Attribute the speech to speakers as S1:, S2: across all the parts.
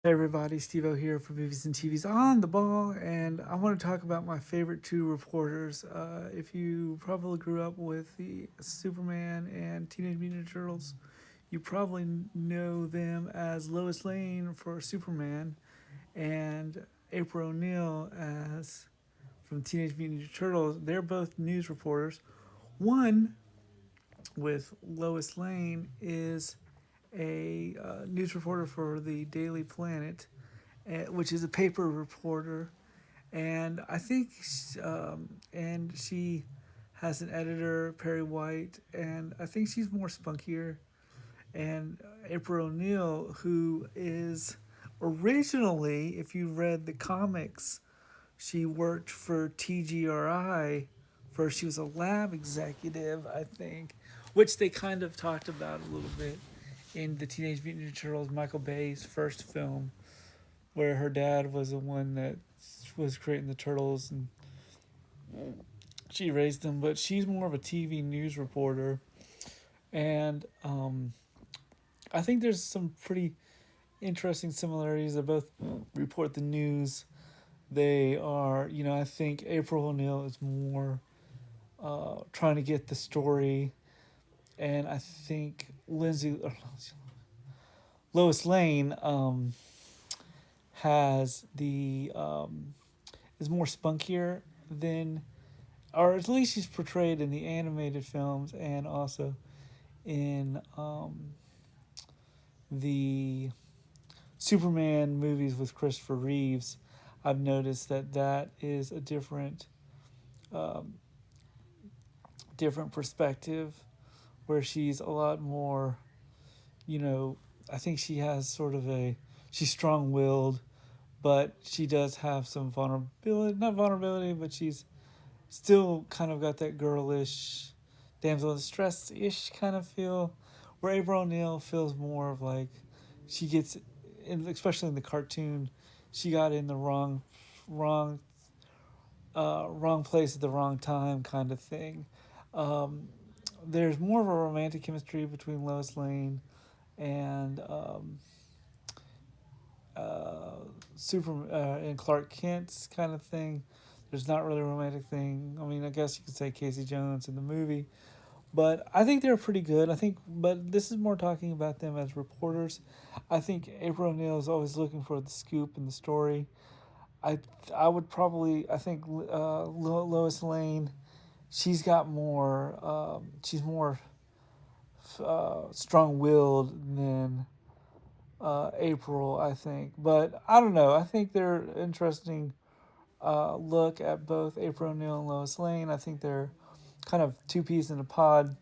S1: Hey everybody, Steve-O here for Movies and TV's On the Ball, and I want to talk about my favorite two reporters. If you probably grew up with the Superman and Teenage Mutant Ninja Turtles, you probably know them as Lois Lane for Superman and April O'Neil as from Teenage Mutant Ninja Turtles. They're both news reporters. One with Lois Lane is a news reporter for the Daily Planet, which is a paper reporter, and I think, and she has an editor, Perry White, and I think she's more spunkier. And April O'Neil, who is originally, if you read the comics, she worked for TGRI. First, she was a lab executive, I think, which they kind of talked about a little bit in the Teenage Mutant Ninja Turtles, Michael Bay's first film, where her dad was the one that was creating the turtles and she raised them. But she's more of a TV news reporter, and I think there's some pretty interesting similarities. They both report the news. They are, I think April O'Neil is more trying to get the story, and I think Lois Lane has the is more spunkier than, or at least she's portrayed in the animated films and also in the Superman movies with Christopher Reeves. I've noticed that is a um, different perspective where she's a lot more, you know, I think she has sort of she's strong willed, but she does have some vulnerability, not vulnerability, but she's still kind of got that girlish, damsel in distress ish kind of feel. Where April O'Neil feels more of like she gets, especially in the cartoon, she got in the wrong, wrong place at the wrong time kind of thing. Um, there's more of a romantic chemistry between Lois Lane and Super and Clark Kent's kind of thing. There's not really a romantic thing. I mean, I guess you could say Casey Jones in the movie, but I think they're pretty good. I think, but this is more talking about them as reporters. I think April O'Neil is always looking for the scoop in the story. I I would probably I think Lois Lane. She's got more. She's more strong willed than April, I think. But I don't know. I think they're interesting look at both April O'Neil and Lois Lane. I think they're kind of two peas in a pod.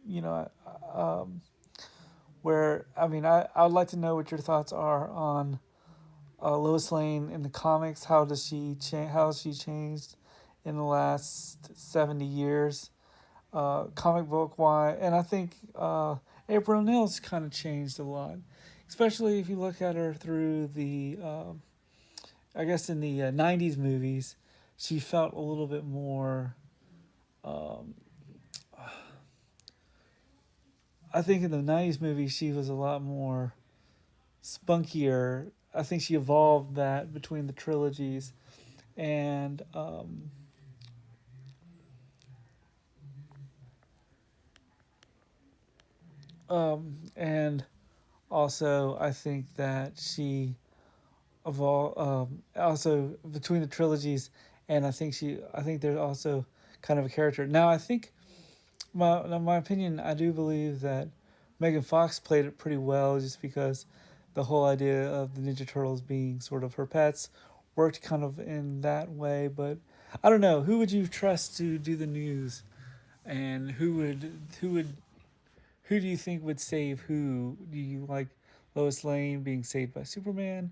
S1: You know, where I mean, I would like to know what your thoughts are on Lois Lane in the comics. How does she change? How has she changed in the last 70 years? Comic book why, and I think April O'Neil's kind of changed a lot, especially if you look at her through the I guess in the '90s movies, she felt a little bit more. Um, I think in the '90s movies she was a lot more spunkier. I think she evolved that between the trilogies, and and also I think that she evolved also between the trilogies, and I think there's also kind of a character. Now I think my opinion, I do believe that Megan Fox played it pretty well, just because the whole idea of the Ninja Turtles being sort of her pets worked kind of in that way. But I don't know, who would you trust to do the news, and who do you think would save who? Do you like Lois Lane being saved by Superman,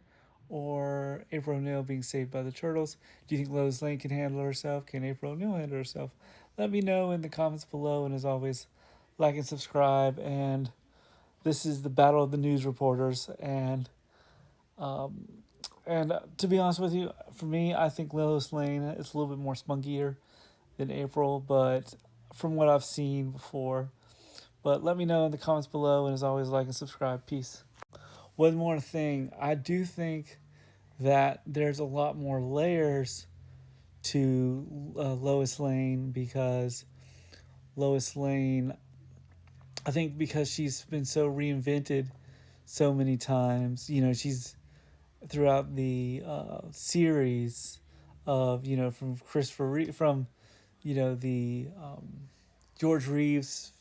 S1: or April O'Neil being saved by the Turtles? Do you think Lois Lane can handle herself? Can April O'Neil handle herself? Let me know in the comments below. And as always, like and subscribe. And this is the battle of the news reporters. And to be honest with you, for me, I think Lois Lane is a little bit more spunkier than April, but from what I've seen before. But let me know in the comments below. And as always, like and subscribe. Peace. one more thing. I do think that there's a lot more layers to Lois Lane because Lois Lane, I think because she's been so reinvented so many times, she's throughout the series of, from from, the George Reeves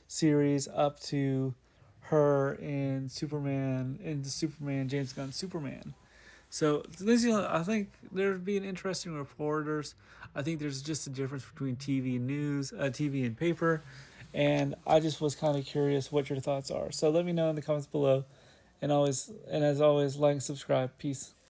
S1: series up to her in Superman, in the Superman, James Gunn Superman. So this, I think there'd be an interesting reporters. I think there's just a difference between TV and news, TV and paper, and I just was kind of curious what your thoughts are. So let me know in the comments below, and as always, like and subscribe. Peace.